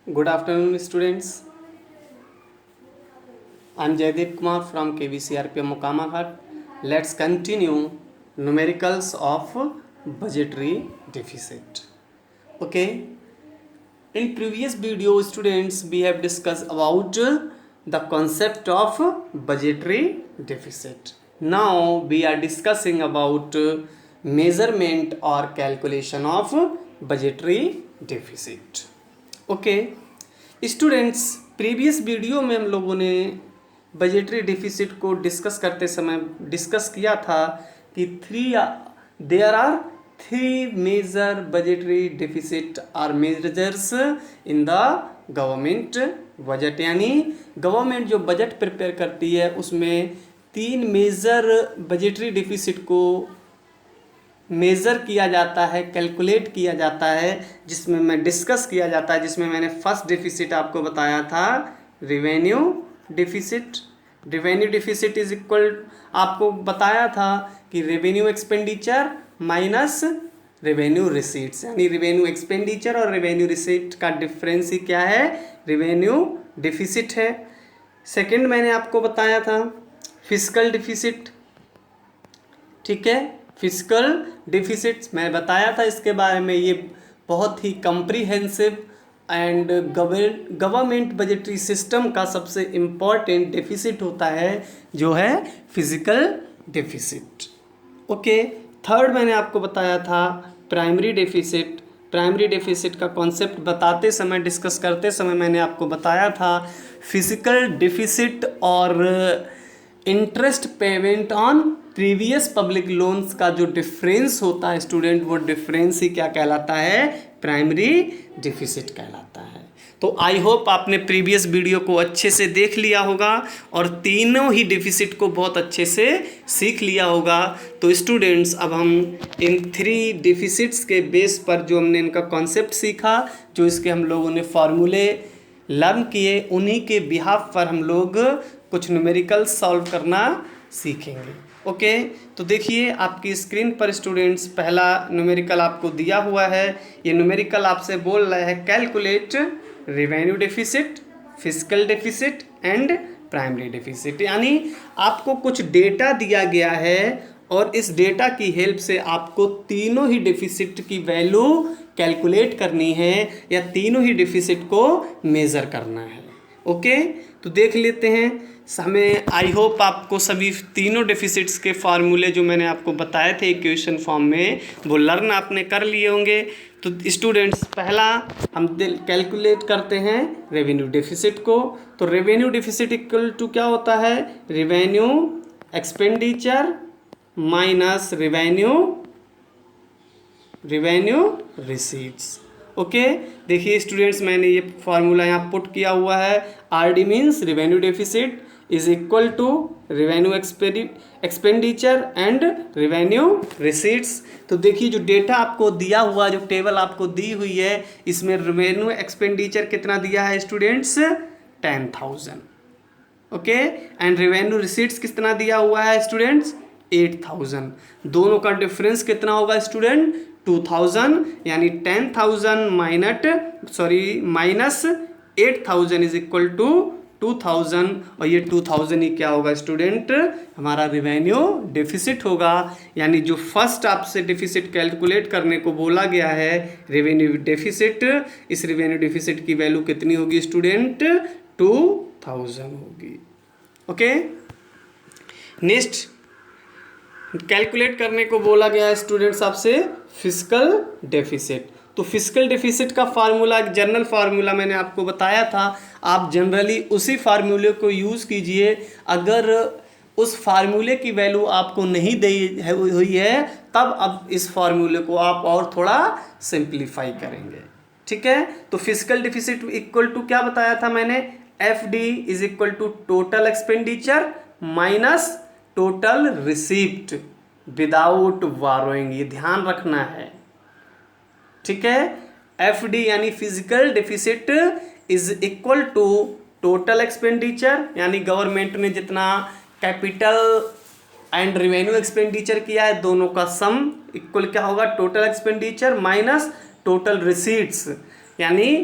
Good afternoon, students. I'm Jaideep Kumar from KVCRPM Mokamahat. Let's continue numericals of budgetary deficit. Okay. In previous video, students, we have discussed about the concept of budgetary deficit. Now we are discussing about measurement or calculation of budgetary deficit. Okay students, previous video में हम लोगों ने budgetary deficit को discuss करते समय discuss किया था कि there are three major budgetary deficit are measures in the government budget, यानी गवर्नमेंट जो बजट प्रिपेयर करती है उसमें तीन मेजर बजटरी डिफिसिट को मेज़र किया जाता है, कैलकुलेट किया जाता है, जिसमें मैं डिस्कस किया जाता है, जिसमें मैंने फर्स्ट डिफिसिट आपको बताया था revenue deficit. Revenue deficit is equal, आपको बताया था कि revenue expenditure minus revenue receipts, यानी रेवेन्यू एक्सपेंडिचर और रेवेन्यू रिसीट का डिफरेंस ही क्या है, रेवेन्यू डिफिसिट है। सेकंड मैंने आपको बताया था फिस्कल डिफिसिट, ठीक है, फिस्कल डिफिसिट्स मैं बताया था इसके बारे में। ये बहुत ही comprehensive and government budgetary system का सबसे इम्पॉर्टेंट डिफिसिट होता है जो है फिजिकल डिफिसिट। ओके, थर्ड मैंने आपको बताया था प्राइमरी डिफिसिट। प्राइमरी डिफिसिट का कॉन्सेप्ट बताते समय, डिस्कस करते समय मैंने आपको बताया था फिजिकल डिफिसिट और interest payment on previous public loans का जो डिफरेंस होता है स्टूडेंट, वो डिफरेंस ही क्या कहलाता है, प्राइमरी डिफिसिट कहलाता है। तो आई होप आपने प्रीवियस वीडियो को अच्छे से देख लिया होगा और तीनों ही डिफिसिट को बहुत अच्छे से सीख लिया होगा। तो स्टूडेंट्स, अब हम इन थ्री डिफिसिट्स के बेस पर जो हमने इनका कॉन्सेप्ट सीखा, जो इसके हम लोगों ने फॉर्मूले लर्न किए, उन्हीं के बिहाफ पर हम लोग कुछ न्यूमेरिकल सॉल्व करना सीखेंगे। ओके, तो देखिए आपकी स्क्रीन पर स्टूडेंट्स पहला न्यूमेरिकल आपको दिया हुआ है। ये न्यूमेरिकल आपसे बोल रहा है calculate revenue deficit, fiscal deficit and primary deficit, यानी आपको कुछ डेटा दिया गया है और इस डेटा की हेल्प से आपको तीनों ही डेफिसिट की वैल्यू कैलकुलेट करनी है या तीनों ही डेफिसिट को मेज़र करना है। ओके, तो देख लेते हैं। हमें आई होप आपको सभी तीनों डेफिसिट्स के फार्मूले जो मैंने आपको बताए थे इक्वेशन फॉर्म में, वो लर्न आपने कर लिए होंगे। तो स्टूडेंट्स, पहला हम कैलकुलेट करते हैं रेवेन्यू डेफिसिट को। तो रेवेन्यू डेफिसिट इक्वल टू क्या होता है, revenue expenditure minus revenue receipts. Okay, देखिए स्टूडेंट्स, मैंने ये फार्मूला यहाँ पुट किया हुआ है। RD means revenue deficit is equal to revenue expenditure and revenue receipts. तो देखिए जो डेटा आपको दिया हुआ, जो टेबल आपको दी हुई है, इसमें रेवेन्यू एक्सपेंडिचर कितना दिया है students, 10,000। Okay, and revenue receipts कितना दिया हुआ है स्टूडेंट्स, 8,000। दोनों का डिफरेंस कितना होगा स्टूडेंट, 2,000, यानी 10,000 माइनस 8,000 इज इक्वल टू 2,000, और ये 2,000 ही क्या होगा स्टूडेंट, हमारा रेवेन्यू डेफिसिट होगा। यानी जो फर्स्ट आपसे डेफिसिट कैलकुलेट करने को बोला गया है रेवेन्यू डेफिसिट, इस रेवेन्यू डेफिसिट की वैल्यू कितनी होगी स्टूडेंट, 2,000 होगी। ओके, नेक्स्ट कैलकुलेट करने को बोला गया है स्टूडेंट्स आपसे फिस्कल डेफिसिट। तो फिस्कल डेफिसिट का फार्मूला, एक जनरल फार्मूला मैंने आपको बताया था, आप जनरली उसी फार्मूले को यूज़ कीजिए। अगर उस फार्मूले की वैल्यू आपको नहीं दी हुई है, तब अब इस फार्मूले को आप और थोड़ा सिंप्लीफाई करेंगे, ठीक है। तो फिस्कल डेफिसिट इक्वल टू क्या बताया था मैंने, F D is equal to total expenditure minus total receipt without borrowing, ये ध्यान रखना है, ठीक है। एफ डी यानी physical deficit is equal to total expenditure, यानी गवर्नमेंट ने जितना कैपिटल एंड रेवेन्यू एक्सपेंडिचर किया है, दोनों का सम इक्वल क्या होगा, total expenditure minus total receipts, यानी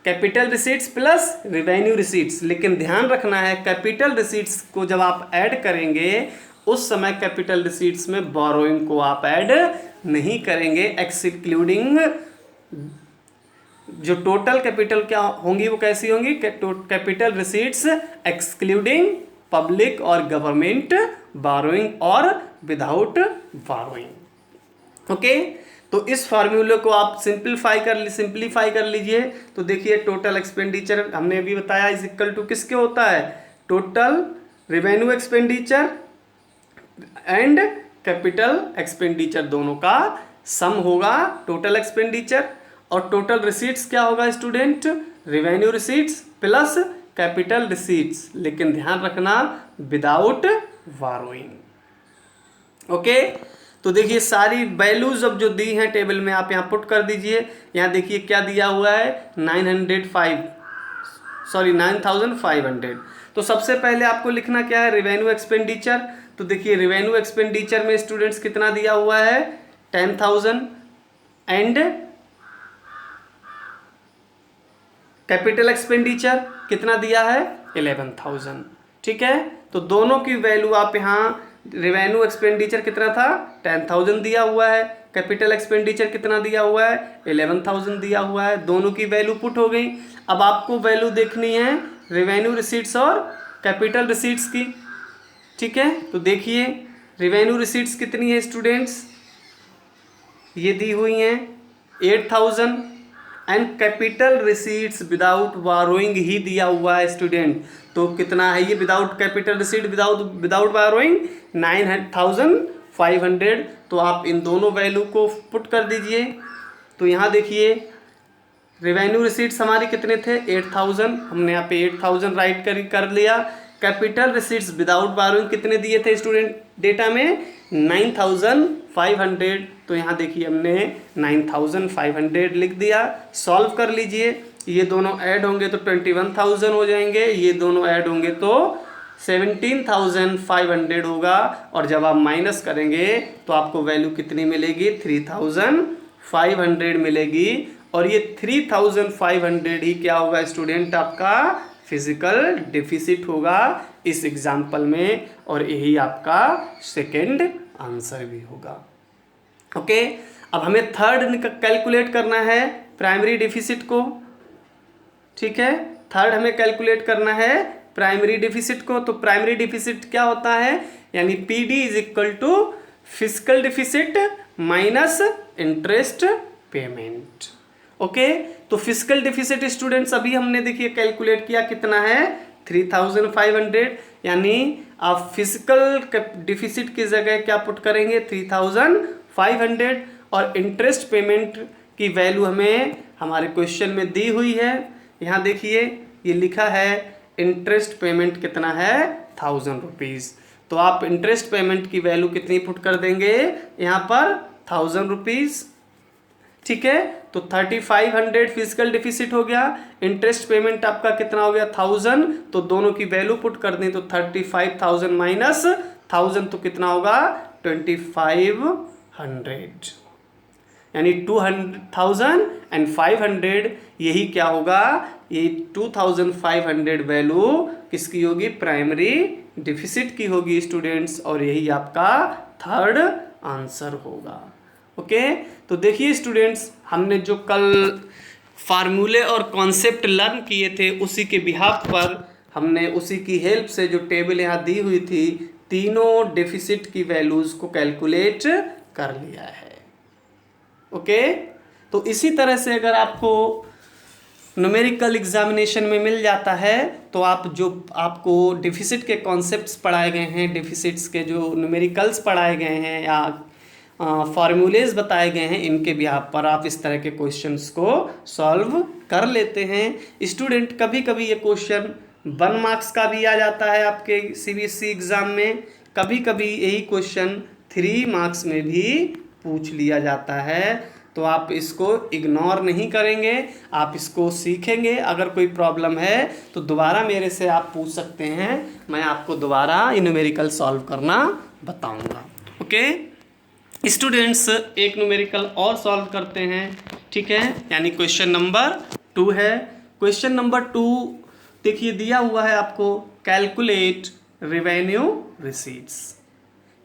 capital receipts plus revenue receipts, लेकिन ध्यान रखना है कैपिटल रिसीट्स को जब आप ऐड करेंगे उस समय कैपिटल रिसीट्स में बोरोइंग को आप ऐड नहीं करेंगे, एक्सक्लूडिंग जो टोटल कैपिटल क्या होंगी वो कैसी होंगी, कैपिटल रिसीट्स एक्सक्लूडिंग पब्लिक और गवर्नमेंट बोरोइंग और विदाउट बोरोइंग। ओके, तो इस फार्मूले को आप सिंप्लीफाई कर लीजिए। तो देखिए टोटल एक्सपेंडिचर हमने अभी बताया इज इक्वल टू किसके होता है, total revenue expenditure and capital expenditure दोनों का सम होगा टोटल एक्सपेंडिचर, और टोटल रिसीट्स क्या होगा student, revenue receipts plus capital receipts, लेकिन ध्यान रखना विदाउट बोरोइंग। ओके, तो देखिए सारी वैल्यूज अब जो दी हैं टेबल में आप यहाँ पुट कर दीजिए। यहाँ देखिए क्या दिया हुआ है 9,500। तो सबसे पहले आपको लिखना क्या है, रेवेन्यू एक्सपेंडिचर। तो देखिए रेवेन्यू एक्सपेंडिचर में स्टूडेंट्स कितना दिया हुआ है 10,000 एंड कैपिटल एक्सपेंडिचर कितना दिया है 11,000। ठीक है, तो दोनों की वैल्यू आप यहाँ, रेवेन्यू एक्सपेंडिचर कितना था 10,000 दिया हुआ है, कैपिटल एक्सपेंडिचर कितना दिया हुआ है 11,000 दिया हुआ है, दोनों की वैल्यू पुट हो गई। अब आपको वैल्यू देखनी है रेवेन्यू रिसीट्स और कैपिटल रिसीट्स की। ठीक है, तो देखिए रेवेन्यू रिसीट्स कितनी है स्टूडेंट्स, ये दी हुई हैं 8,000 and capital receipts without borrowing ही दिया हुआ है स्टूडेंट। तो कितना है ये without capital receipt without borrowing 9,500। तो आप इन दोनों वैल्यू को पुट कर दीजिए। तो यहाँ देखिए रेवेन्यू रिसीट्स हमारी कितने थे 8,000, हमने यहाँ पे 8,000 राइट कर लिया। कैपिटल रिसीट्स विदाउट बोरोइंग कितने दिए थे स्टूडेंट डेटा में 9,500। तो यहाँ देखिए हमने 9,500 लिख दिया। सॉल्व कर लीजिए, ये दोनों ऐड होंगे तो 21,000 हो जाएंगे, ये दोनों ऐड होंगे तो 17,500 होगा, और जब आप माइनस करेंगे तो आपको वैल्यू कितनी मिलेगी 3,500 मिलेगी। और ये 3,500 ही क्या होगा स्टूडेंट आपका फिजिकल डिफिसिट होगा इस एग्जाम्पल में, और यही आपका सेकेंड आंसर भी होगा। ओके, अब हमें थर्ड कैलकुलेट करना है प्राइमरी डिफिसिट को। ठीक है, थर्ड हमें कैलकुलेट करना है प्राइमरी डिफिसिट को। तो प्राइमरी डिफिसिट क्या होता है, यानी PD is equal to physical deficit minus interest payment. Okay, तो फिजिकल डिफिसिट स्टूडेंट्स अभी हमने देखिए कैलकुलेट किया कितना है 3,500, यानी आप फिजिकल डिफिसिट की जगह क्या पुट करेंगे 3,500, और इंटरेस्ट पेमेंट की वैल्यू हमें हमारे क्वेश्चन में दी हुई है। यहाँ देखिए ये लिखा है इंटरेस्ट पेमेंट कितना है 1,000 रुपीज़। तो आप इंटरेस्ट पेमेंट की वैल्यू कितनी पुट कर देंगे यहाँ पर 1,000 रुपीज़। ठीक है, तो 3,500 फिजिकल डिफिसिट हो गया, इंटरेस्ट पेमेंट आपका कितना हो गया 1,000। तो दोनों की वैल्यू पुट कर दें तो 35,000 माइनस 1,000 तो कितना होगा 2,500, यानी 2,500 यही क्या होगा, ये 2,500 वैल्यू किसकी होगी प्राइमरी डिफिसिट की होगी स्टूडेंट्स, और यही आपका थर्ड आंसर होगा। ओके, तो देखिए स्टूडेंट्स हमने जो कल फार्मूले और कॉन्सेप्ट लर्न किए थे उसी के बिहाफ पर हमने उसी की हेल्प से जो टेबल यहाँ दी हुई थी तीनों डेफिसिट की वैल्यूज़ को कैलकुलेट कर लिया है। ओके, तो इसी तरह से अगर आपको न्यूमेरिकल एग्जामिनेशन में मिल जाता है तो आप जो आपको डेफिसिट के कॉन्सेप्ट्स पढ़ाए गए हैं, डेफिसिट्स के जो न्यूमेरिकल्स पढ़ाए गए हैं या फार्मूलेज बताए गए हैं, इनके बिहाफ पर आप इस तरह के क्वेश्चंस को सॉल्व कर लेते हैं। स्टूडेंट कभी कभी ये क्वेश्चन 1 मार्क्स का भी आ जाता है आपके सीबीएसई एग्ज़ाम में, कभी कभी यही क्वेश्चन 3 मार्क्स में भी पूछ लिया जाता है। तो आप इसको इग्नोर नहीं करेंगे, आप इसको सीखेंगे। अगर कोई प्रॉब्लम है तो दोबारा मेरे से आप पूछ सकते हैं, मैं आपको दोबारा न्यूमेरिकल सॉल्व करना बताऊंगा। ओके स्टूडेंट्स, एक न्यूमेरिकल और सॉल्व करते हैं। ठीक है, यानी क्वेश्चन नंबर 2 है। क्वेश्चन नंबर 2 देखिए दिया हुआ है आपको, कैलकुलेट रेवेन्यू रिसीट्स।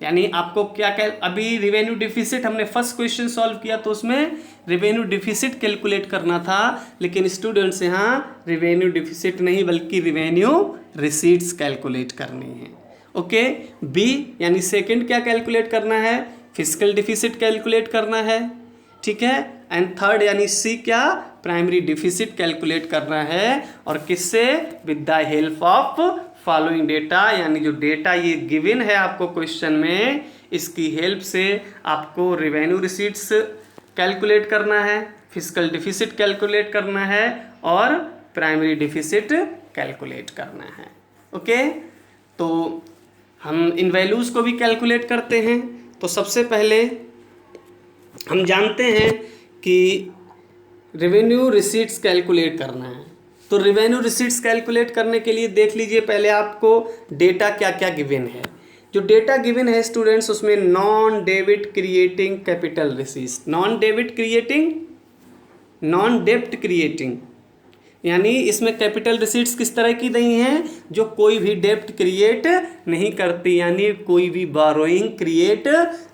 यानी आपको क्या अभी रेवेन्यू डिफिसिट हमने फर्स्ट क्वेश्चन सॉल्व किया तो उसमें रेवेन्यू डिफिसिट कैलकुलेट करना था, लेकिन स्टूडेंट्स यहाँ रेवेन्यू डिफिसिट नहीं बल्कि रेवेन्यू रिसीट्स कैलकुलेट करनी है। ओके, बी यानी सेकंड क्या कैलकुलेट करना है, फिस्कल डिफिसिट कैलकुलेट करना है, ठीक है। एंड थर्ड यानी सी क्या, प्राइमरी डिफिसिट कैलकुलेट करना है, और किससे, with the help of following data, यानी जो डेटा ये गिवन है आपको क्वेश्चन में, इसकी हेल्प से आपको रेवेन्यू रिसीट्स कैलकुलेट करना है, फिस्कल डिफिसिट कैलकुलेट करना है और प्राइमरी डिफिसिट कैलकुलेट करना है। ओके, तो हम इन वैल्यूज़ को भी कैलकुलेट करते हैं। तो सबसे पहले हम जानते हैं कि रेवेन्यू रिसीट्स कैलकुलेट करना है। तो रेवेन्यू रिसीट्स कैलकुलेट करने के लिए देख लीजिए पहले आपको डेटा क्या क्या गिवन है। जो डेटा गिवन है स्टूडेंट्स, उसमें non debit creating capital receipts, non debit creating, non डेब्ट क्रिएटिंग, यानी इसमें कैपिटल रिसीट्स किस तरह की नहीं है, जो कोई भी डेब्ट क्रिएट नहीं करती, यानी कोई भी बारोइंग क्रिएट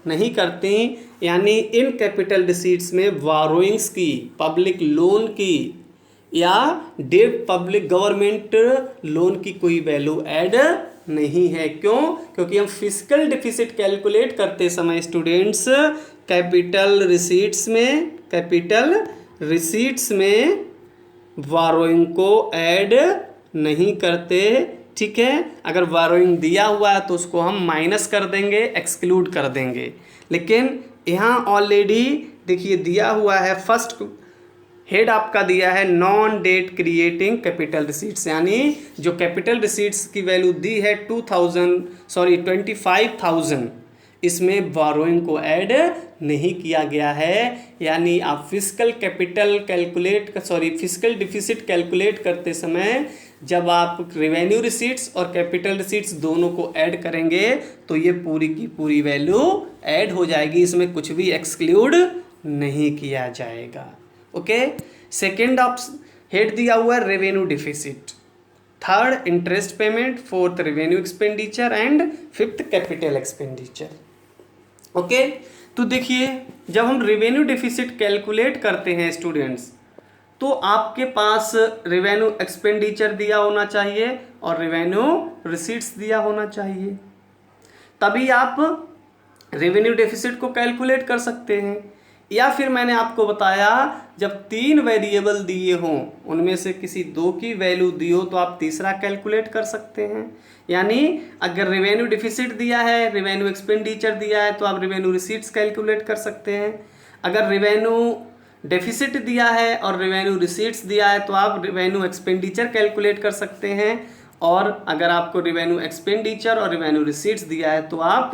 नहीं करती। यानी इन कैपिटल रिसीट्स में बारोइंग्स की, पब्लिक लोन की या डेब्ट पब्लिक गवर्नमेंट लोन की कोई वैल्यू ऐड नहीं है। क्यों? क्योंकि हम फिस्कल डिफिसिट कैलकुलेट करते समय स्टूडेंट्स कैपिटल रिसीट्स में बारोइंग को ऐड नहीं करते, ठीक है। अगर बारोइंग दिया हुआ है तो उसको हम माइनस कर देंगे, एक्सक्लूड कर देंगे। लेकिन यहाँ ऑलरेडी देखिए दिया हुआ है, फर्स्ट हेड आपका दिया है non debt creating capital receipts, यानी जो कैपिटल रिसीट्स की वैल्यू दी है 25,000, इसमें बारोइंग को ऐड नहीं किया गया है। यानी आप फिस्कल डिफिसिट कैलकुलेट करते समय जब आप रेवेन्यू रिसीट्स और कैपिटल रिसीट्स दोनों को ऐड करेंगे तो ये पूरी की पूरी वैल्यू ऐड हो जाएगी, इसमें कुछ भी एक्सक्लूड नहीं किया जाएगा। ओके, सेकेंड हेड दिया हुआ है revenue deficit, third interest payment, fourth revenue expenditure and fifth capital expenditure. Okay, तो देखिए जब हम रेवेन्यू डिफिसिट कैलकुलेट करते हैं स्टूडेंट्स, तो आपके पास रेवेन्यू एक्सपेंडिचर दिया होना चाहिए और रेवेन्यू रिसीट्स दिया होना चाहिए, तभी आप रेवेन्यू डिफिसिट को कैलकुलेट कर सकते हैं। या फिर मैंने आपको बताया जब 3 वेरिएबल दिए हों, उनमें से किसी 2 की वैल्यू दी हो तो आप तीसरा कैलकुलेट कर सकते हैं। यानी अगर रेवेन्यू डिफिसिट दिया है, रेवेन्यू एक्सपेंडिचर दिया है, तो आप रेवेन्यू रिसीट्स कैलकुलेट कर सकते हैं। अगर रेवेन्यू डेफिसिट दिया है और रेवेन्यू रिसीट्स दिया है तो आप रेवेन्यू एक्सपेंडिचर कैलकुलेट कर सकते हैं। और अगर आपको रेवेन्यू एक्सपेंडिचर और रेवेन्यू रिसीट्स दिया है तो आप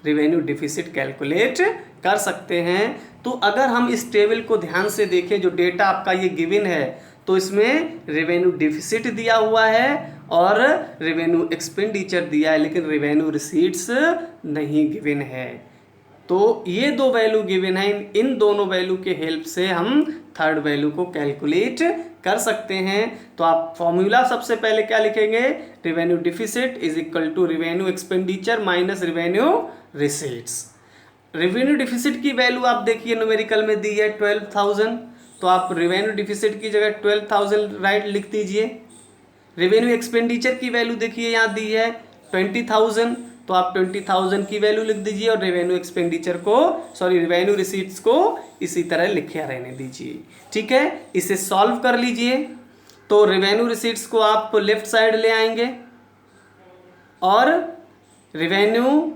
रेवेन्यू डिफिसिट कैलकुलेट कर सकते हैं। तो अगर हम इस टेबल को ध्यान से देखें, जो डेटा आपका ये गिवन है, तो इसमें रेवेन्यू डिफिसिट दिया हुआ है और रेवेन्यू एक्सपेंडिचर दिया है, लेकिन रेवेन्यू रिसीट्स नहीं गिवन है। तो ये 2 वैल्यू गिवन है, इन दोनों वैल्यू के हेल्प से हम थर्ड वैल्यू को कैलकुलेट कर सकते हैं। तो आप फॉर्मूला सबसे पहले क्या लिखेंगे, revenue deficit is equal to revenue expenditure minus revenue receipts. Revenue deficit की वैल्यू आप देखिए न्यूमेरिकल में दी है 12,000, तो आप रेवेन्यू डिफिसिट की जगह 12,000 राइट लिख दीजिए। रेवेन्यू एक्सपेंडिचर की वैल्यू देखिए यहाँ दी है 20,000, तो आप 20,000 की वैल्यू लिख दीजिए और रेवेन्यू एक्सपेंडिचर को रेवेन्यू रिसीट्स को इसी तरह लिखे रहने दीजिए, ठीक है। इसे सॉल्व कर लीजिए। तो रेवेन्यू रिसीट्स को आप लेफ्ट साइड ले आएंगे और रेवेन्यू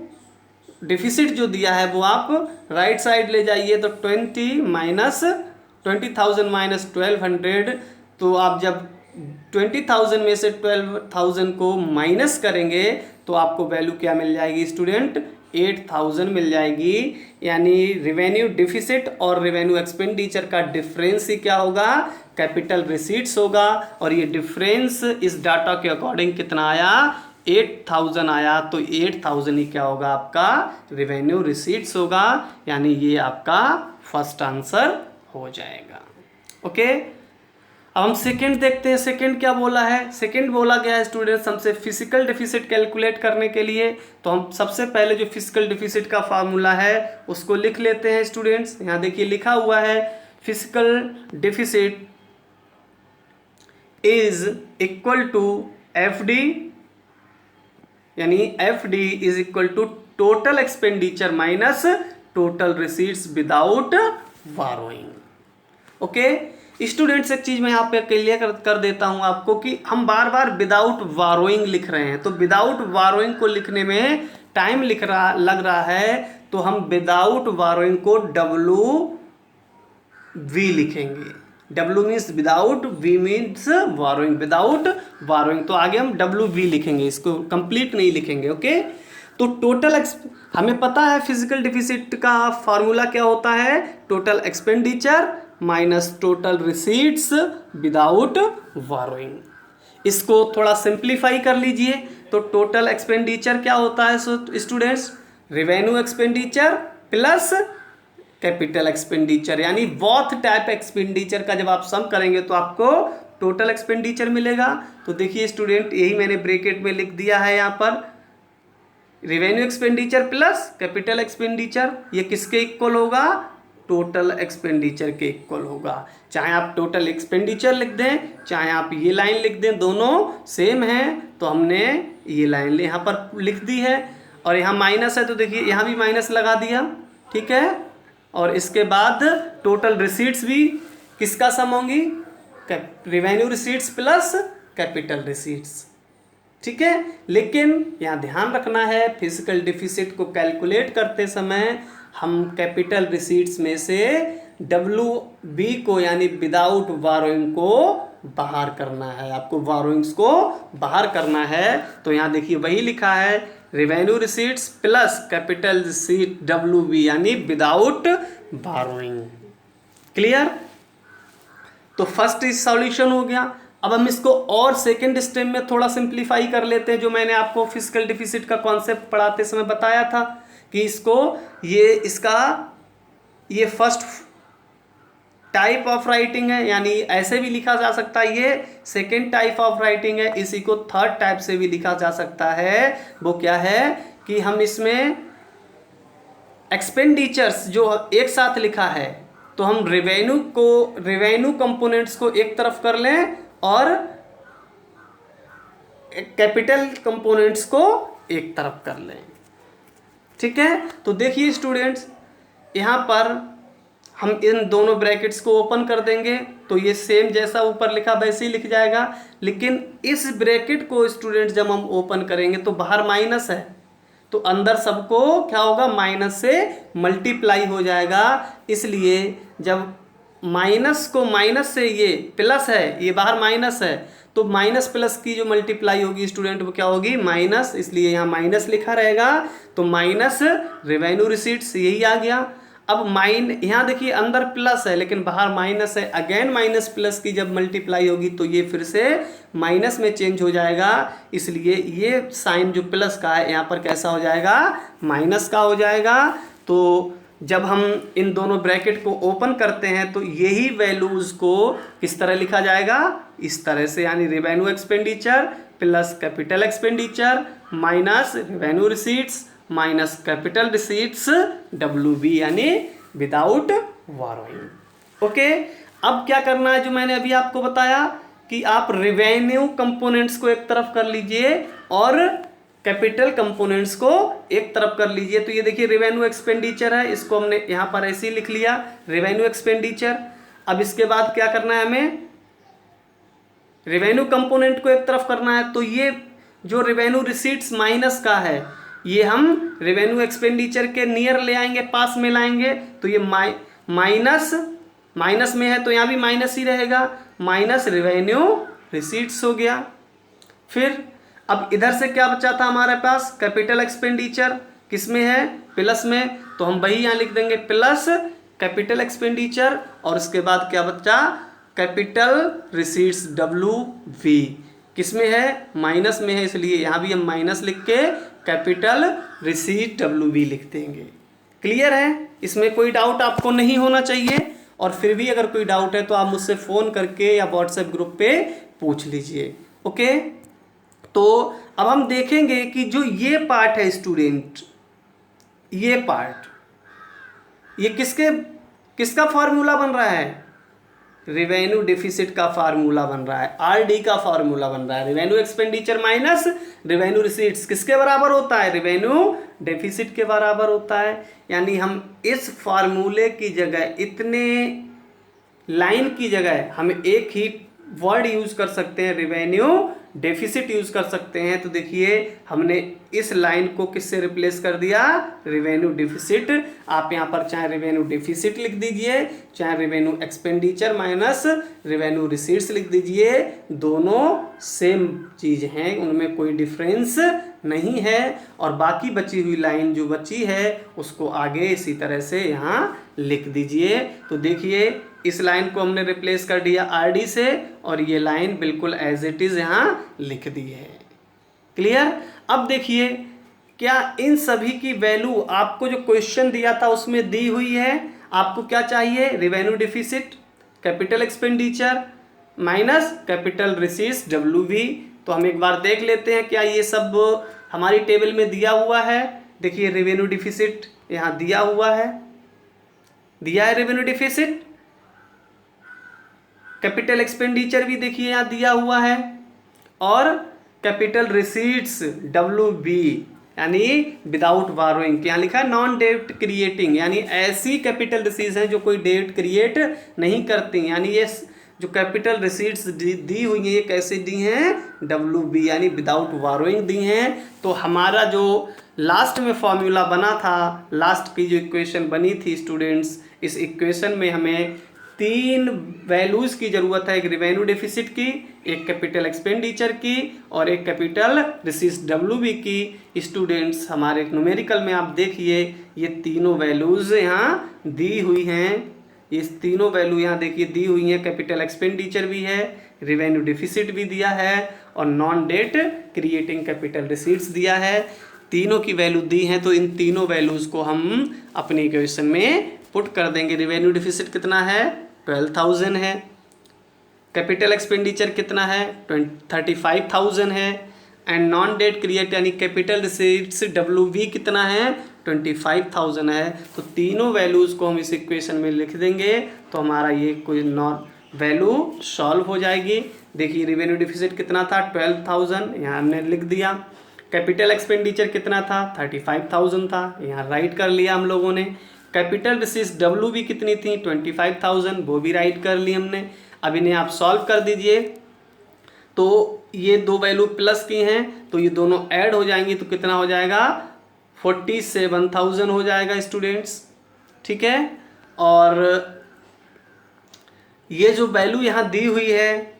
डिफिसिट जो दिया है वो आप राइट साइड ले जाइए। तो 20,000 माइनस 1200, तो आप जब 20,000 में से 12,000 को माइनस करेंगे तो आपको वैल्यू क्या मिल जाएगी स्टूडेंट, 8,000 मिल जाएगी। यानी रेवेन्यू डिफिसिट और रेवेन्यू एक्सपेंडिचर का डिफरेंस ही क्या होगा, कैपिटल रिसीट्स होगा। और ये डिफरेंस इस डाटा के अकॉर्डिंग कितना आया, 8,000 आया। तो 8,000 ही क्या होगा, आपका रेवेन्यू रिसीट्स होगा। यानी ये आपका फर्स्ट आंसर हो जाएगा। ओके, अब हम सेकंड देखते हैं, सेकंड क्या बोला है। सेकंड बोला गया है स्टूडेंट्स हमसे फिजिकल डेफिसिट कैलकुलेट करने के लिए। तो हम सबसे पहले जो फिजिकल डेफिसिट का फार्मूला है उसको लिख लेते हैं स्टूडेंट्स। यहाँ देखिए लिखा हुआ है physical deficit is equal to F D, यानी F D is equal to total expenditure minus total receipts without borrowing. Okay students, एक चीज मैं यहाँ पे क्लियर कर देता हूँ आपको कि हम बार बार विदाउट बारोइंग लिख रहे हैं, तो विदाउट बारोइंग को लिखने में टाइम लग रहा है, तो हम विदाउट बारोइंग को WV लिखेंगे। W means without, V means burrowing, without burrowing, तो आगे हम WV लिखेंगे, इसको कंप्लीट नहीं लिखेंगे। ओके तो टोटल हमें पता है फिजिकल डिफिसिट का फार्मूला क्या होता है, total expenditure minus total receipts without burrowing. इसको थोड़ा सिंप्लीफाई कर लीजिए, तो टोटल एक्सपेंडिचर क्या होता है students, revenue expenditure plus capital expenditure, यानी बोथ टाइप एक्सपेंडिचर का जब आप सम करेंगे तो आपको टोटल एक्सपेंडिचर मिलेगा। तो देखिए स्टूडेंट, यही मैंने ब्रैकेट में लिख दिया है यहाँ पर, revenue expenditure plus capital expenditure, ये किसके इक्वल होगा, टोटल एक्सपेंडिचर के इक्वल होगा। चाहे आप टोटल एक्सपेंडिचर लिख दें, चाहे आप ये लाइन लिख दें, दोनों सेम है, तो हमने ये लाइन यहाँ पर लिख दी है। और यहाँ माइनस है तो देखिए यहाँ भी माइनस लगा दिया, ठीक है। और इसके बाद टोटल रिसीट्स भी किसका सम होंगी, revenue receipts plus capital receipts, ठीक है। लेकिन यहाँ ध्यान रखना है, फिजिकल डिफिसिट को कैलकुलेट करते समय हम कैपिटल रिसीट्स में से WB को यानी विदाउट बारोइंग को बाहर करना है, आपको बारोइंग्स को बाहर करना है। तो यहाँ देखिए वही लिखा है, revenue receipts plus capital receipt WB यानी विदाउट बारोइंग। क्लियर? तो फर्स्ट इज सॉल्यूशन हो गया। अब हम इसको और सेकेंड स्टेप में थोड़ा सिंप्लीफाई कर लेते हैं, जो मैंने आपको फिजिकल डिफिसिट का कॉन्सेप्ट पढ़ाते समय बताया था कि इसको ये फर्स्ट टाइप ऑफ राइटिंग है, यानी ऐसे भी लिखा जा सकता है, ये सेकेंड टाइप ऑफ राइटिंग है, इसी को थर्ड टाइप से भी लिखा जा सकता है। वो क्या है कि हम इसमें एक्सपेंडिचर्स जो एक साथ लिखा है, तो हम रेवेन्यू कंपोनेंट्स को एक तरफ कर लें और कैपिटल कंपोनेंट्स को एक तरफ कर लें, ठीक है। तो देखिए स्टूडेंट्स, यहाँ पर हम इन दोनों ब्रैकेट्स को ओपन कर देंगे तो ये सेम जैसा ऊपर लिखा वैसे ही लिख जाएगा, लेकिन इस ब्रैकेट को स्टूडेंट्स जब हम ओपन करेंगे तो बाहर माइनस है, तो अंदर सबको क्या होगा, माइनस से मल्टीप्लाई हो जाएगा। इसलिए जब माइनस को माइनस से, ये प्लस है, ये बाहर माइनस है, तो माइनस प्लस की जो मल्टीप्लाई होगी स्टूडेंट वो क्या होगी, माइनस, इसलिए यहाँ माइनस लिखा रहेगा। तो माइनस रेवेन्यू रिसीट्स यही आ गया। अब यहाँ देखिए अंदर प्लस है लेकिन बाहर माइनस है, अगेन माइनस प्लस की जब मल्टीप्लाई होगी तो ये फिर से माइनस में चेंज हो जाएगा, इसलिए ये साइन जो प्लस का है यहाँ पर कैसा हो जाएगा, माइनस का हो जाएगा। तो जब हम इन दोनों ब्रैकेट को ओपन करते हैं तो यही वैल्यूज को किस तरह लिखा जाएगा, इस तरह से, यानी revenue expenditure plus capital expenditure minus revenue receipts minus capital receipts WB यानी विदाउट बारोइंग। ओके, अब क्या करना है, जो मैंने अभी आपको बताया कि आप रेवेन्यू कंपोनेंट्स को एक तरफ कर लीजिए और कैपिटल कंपोनेंट्स को एक तरफ कर लीजिए। तो ये देखिए रेवेन्यू एक्सपेंडिचर है, इसको हमने यहाँ पर ऐसे ही लिख लिया, रेवेन्यू एक्सपेंडिचर। अब इसके बाद क्या करना है, हमें रेवेन्यू कंपोनेंट को एक तरफ करना है। तो ये जो रेवेन्यू रिसीट्स माइनस का है, ये हम रेवेन्यू एक्सपेंडिचर के नियर ले आएंगे, पास में लाएंगे, तो ये माइनस में है तो यहाँ भी माइनस ही रहेगा, माइनस रेवेन्यू रिसीट्स हो गया। फिर अब इधर से क्या बचा था हमारे पास, कैपिटल एक्सपेंडिचर किस में है, प्लस में, तो हम वही यहाँ लिख देंगे प्लस कैपिटल एक्सपेंडिचर, और उसके बाद क्या बचा, कैपिटल रिसीट्स WV किस में है, माइनस में है, इसलिए यहाँ भी हम माइनस लिख के कैपिटल रिसीट WV लिख देंगे। क्लियर है, इसमें कोई डाउट आपको नहीं होना चाहिए। और फिर भी अगर कोई डाउट है तो आप मुझसे फ़ोन करके या व्हाट्सएप ग्रुप पे पूछ लीजिए। ओके, तो अब हम देखेंगे कि जो ये पार्ट है स्टूडेंट, ये पार्ट, ये किसका फार्मूला बन रहा है? रेवेन्यू डिफिसिट का फार्मूला बन रहा है, आरडी का फार्मूला बन रहा है। Revenue expenditure minus revenue receipts किसके बराबर होता है? रेवेन्यू डेफिसिट के बराबर होता है। यानी हम इस फार्मूले की जगह, इतने लाइन की जगह हम एक ही वर्ड यूज कर सकते हैं, रेवेन्यू डेफिसिट यूज कर सकते हैं। तो देखिए हमने इस लाइन को किससे रिप्लेस कर दिया? Revenue deficit. आप यहाँ पर चाहे रेवेन्यू डिफिसिट लिख दीजिए, चाहे revenue expenditure minus revenue receipts लिख दीजिए, दोनों सेम चीज हैं, उनमें कोई डिफरेंस नहीं है। और बाकी बची हुई लाइन जो बची है उसको आगे इसी तरह से यहाँ लिख दीजिए। तो देखिए इस लाइन को हमने रिप्लेस कर दिया आरडी से, और ये लाइन बिल्कुल एज इट इज यहाँ लिख दी है। क्लियर? अब देखिए क्या इन सभी की वैल्यू आपको जो क्वेश्चन दिया था उसमें दी हुई है? आपको क्या चाहिए? Revenue deficit, capital expenditure minus capital receipts WV। तो हम एक बार देख लेते हैं क्या ये सब हमारी टेबल में दिया हुआ है। देखिए रेवेन्यू डिफिसिट यहाँ दिया हुआ है, दिया है रेवेन्यू डिफिसिट। कैपिटल एक्सपेंडिचर भी देखिए यहाँ दिया हुआ है, और कैपिटल रिसीट्स WB यानी विदाउट बारोइंग, यहाँ लिखा है नॉन डेट क्रिएटिंग, यानी ऐसी कैपिटल रिसीट्स हैं जो कोई डेट क्रिएट नहीं करती। यानी ये जो कैपिटल रिसीट्स दी हुई हैं ये कैसे दी हैं? WB यानी विदाउट बारोइंग दी हैं। तो हमारा जो लास्ट में फॉर्मूला बना था, लास्ट की जो इक्वेशन बनी थी स्टूडेंट्स, इस इक्वेशन में हमें तीन वैल्यूज की जरूरत है, एक रेवेन्यू डेफिसिट की, एक कैपिटल एक्सपेंडिचर की, और एक कैपिटल रिसीट्स WB की। स्टूडेंट्स हमारे न्यूमेरिकल में आप देखिए ये तीनों वैल्यूज यहाँ दी हुई हैं, ये तीनों वैल्यू यहाँ देखिए दी हुई हैं। कैपिटल एक्सपेंडिचर भी है, रेवेन्यू डेफिसिट भी दिया है, और non debt creating capital receipts दिया है। तीनों की वैल्यू दी हैं, तो इन तीनों वैल्यूज को हम अपनी इक्वेशन में पुट कर देंगे। रेवेन्यू डेफिसिट कितना है? 12,000 है। कैपिटल एक्सपेंडिचर कितना है? 35,000 है। एंड नॉन डेट क्रिएट यानी कैपिटल रिसीट्स WV कितना है? 25,000 है। तो तीनों वैल्यूज को हम इस इक्वेशन में लिख देंगे तो हमारा ये कोई वैल्यू सॉल्व हो जाएगी। देखिए रेवेन्यू डिफिसिट कितना था? 12,000, यहाँ हमने लिख दिया। कैपिटल एक्सपेंडिचर कितना था? 35,000 था, यहाँ राइट कर लिया हम लोगों ने। कैपिटल रिसीट्स WB कितनी थी? 25,000, वो भी राइट कर ली हमने। अब इन्हें आप सॉल्व कर दीजिए, तो ये दो वैल्यू प्लस की हैं तो ये दोनों ऐड हो जाएंगी, तो कितना हो जाएगा? 47,000 हो जाएगा स्टूडेंट्स। ठीक है, और ये जो वैल्यू यहाँ दी हुई है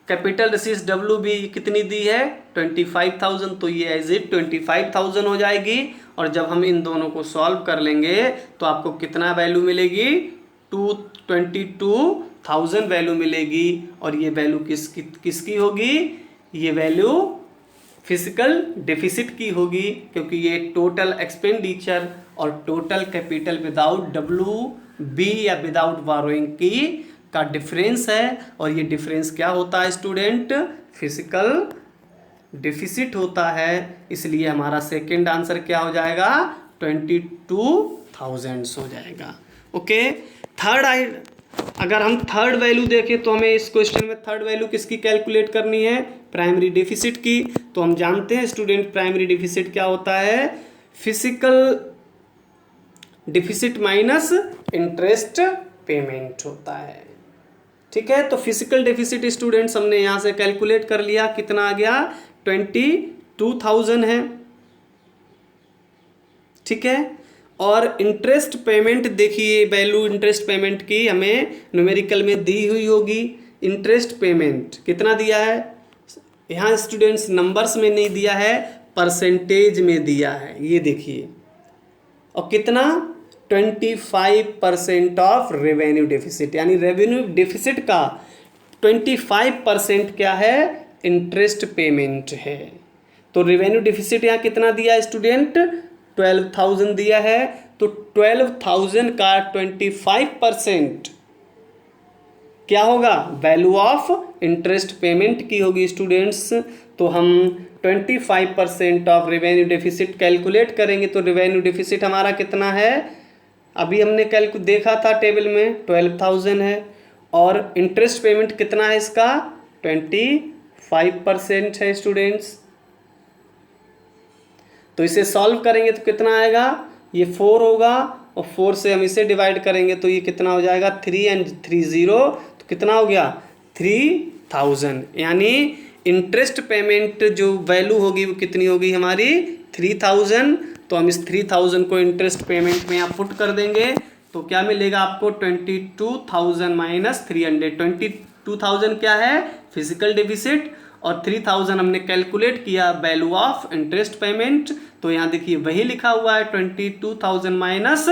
कैपिटल रिसीट्स WB कितनी दी है? 25,000, तो ये एज इट 25,000 हो जाएगी। और जब हम इन दोनों को सॉल्व कर लेंगे तो आपको कितना वैल्यू मिलेगी? 22,000 वैल्यू मिलेगी। और ये वैल्यू किसकी होगी? ये वैल्यू फिजिकल डेफिसिट की होगी, क्योंकि ये टोटल एक्सपेंडिचर और टोटल कैपिटल विदाउट WB या विदाउट बारोइंग की का डिफरेंस है। और ये डिफरेंस क्या होता है स्टूडेंट? फिजिकल डेफिसिट होता है। इसलिए हमारा सेकंड आंसर क्या हो जाएगा? 22,000 हो जाएगा। ओके, अगर हम थर्ड वैल्यू देखें तो हमें इस क्वेश्चन में थर्ड वैल्यू किसकी कैलकुलेट करनी है? प्राइमरी डेफिसिट की। तो हम जानते हैं स्टूडेंट प्राइमरी डेफिसिट क्या होता है? Physical deficit minus interest payment होता है। ठीक है, तो फिजिकल डेफिसिट स्टूडेंट्स हमने यहाँ से कैलकुलेट कर लिया, कितना आ गया? 22,000 है। ठीक है, और इंटरेस्ट पेमेंट देखिए, वैल्यू इंटरेस्ट पेमेंट की हमें न्यूमेरिकल में दी हुई होगी। इंटरेस्ट पेमेंट कितना दिया है? यहाँ स्टूडेंट्स नंबर्स में नहीं दिया है, परसेंटेज में दिया है, ये देखिए। और कितना? 25% ऑफ रेवेन्यू डेफिसिट, यानी रेवेन्यू डेफिसिट का 25% क्या है? इंटरेस्ट पेमेंट है। तो रेवेन्यू डेफिसिट यहाँ कितना दिया है स्टूडेंट? 12,000 दिया है। तो 12,000 का 25% क्या होगा, वैल्यू ऑफ इंटरेस्ट पेमेंट की होगी स्टूडेंट्स। तो हम 25% ऑफ रेवेन्यू डेफिसिट कैलकुलेट करेंगे। तो रेवेन्यू डेफिसिट हमारा कितना है, अभी हमने देखा था टेबल में 12,000 है, और इंटरेस्ट पेमेंट कितना है इसका 25% है स्टूडेंट्स। तो इसे सॉल्व करेंगे तो कितना आएगा, ये 4 होगा, और 4 से हम इसे डिवाइड करेंगे तो ये कितना हो जाएगा 3 and 3 0, तो कितना हो गया 3000। यानी इंटरेस्ट पेमेंट जो वैल्यू होगी वो कितनी होगी हमारी 3000। तो हम इस 3000 को इंटरेस्ट पेमेंट में यहाँ पुट कर देंगे तो क्या मिलेगा आपको 22,000 माइनस 300। 22,000 क्या है फिजिकल डेफिसिट, और 3000 हमने कैलकुलेट किया वैल्यू ऑफ इंटरेस्ट पेमेंट। तो यहाँ देखिए वही लिखा हुआ है 22,000 माइनस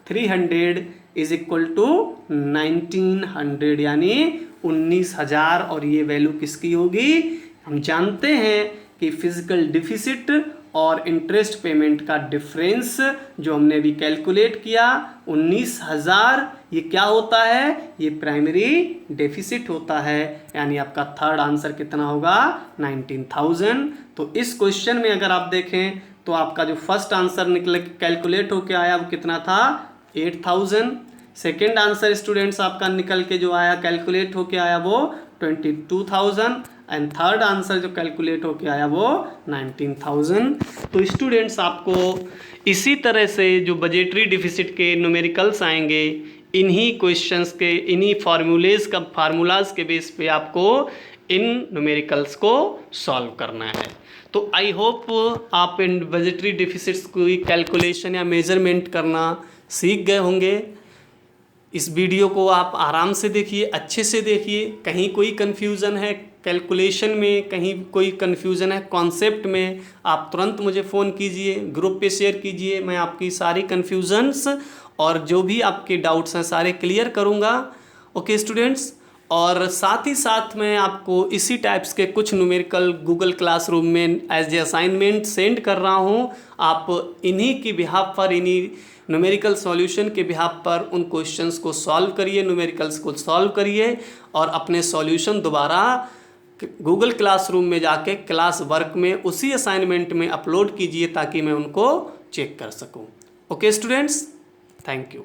300 इज इक्वल टू 1900, यानी 19,000। और ये वैल्यू किसकी होगी, हम जानते हैं कि फिजिकल डिफिसिट और इंटरेस्ट पेमेंट का डिफरेंस जो हमने अभी कैलकुलेट किया 19,000, ये क्या होता है, ये प्राइमरी डेफिसिट होता है। यानी आपका थर्ड आंसर कितना होगा 19,000। तो इस क्वेश्चन में अगर आप देखें तो आपका जो फर्स्ट आंसर निकल कैलकुलेट होके आया वो कितना था 8,000। सेकेंड आंसर स्टूडेंट्स आपका निकल के जो आया कैलकुलेट होके आया वो 22,000, एंड थर्ड आंसर जो कैलकुलेट होके आया वो 19,000। तो स्टूडेंट्स आपको इसी तरह से जो बजटरी डिफिसिट के न्यूमेरिकल्स आएंगे, इन्हीं क्वेश्चंस के इन्हीं फार्मूलाज के बेस पे आपको इन न्यूमेरिकल्स को सॉल्व करना है। तो आई होप आप इन बजटरी डिफिसिट्स की कैलकुलेशन या मेजरमेंट करना सीख गए होंगे। इस वीडियो को आप आराम से देखिए, अच्छे से देखिए, कहीं कोई कन्फ्यूज़न है कैलकुलेशन में, कहीं कोई कन्फ्यूज़न है कॉन्सेप्ट में, आप तुरंत मुझे फ़ोन कीजिए, ग्रुप पे शेयर कीजिए, मैं आपकी सारी कन्फ्यूज़न्स और जो भी आपके डाउट्स हैं सारे क्लियर करूँगा। ओके स्टूडेंट्स, और साथ ही साथ मैं आपको इसी टाइप्स के कुछ न्यूमेरिकल गूगल क्लासरूम में एज ए असाइनमेंट सेंड कर रहा हूँ। आप इन्हीं की बिहाफ पर, इन्हीं न्यूमेरिकल सॉल्यूशन के बिहाफ पर उन क्वेश्चंस को सॉल्व करिए, न्यूमेरिकल्स को सॉल्व करिए, और अपने सॉल्यूशन दोबारा गूगल क्लासरूम में जाके क्लास वर्क में उसी असाइनमेंट में अपलोड कीजिए ताकि मैं उनको चेक कर सकूं। Okay students, thank you.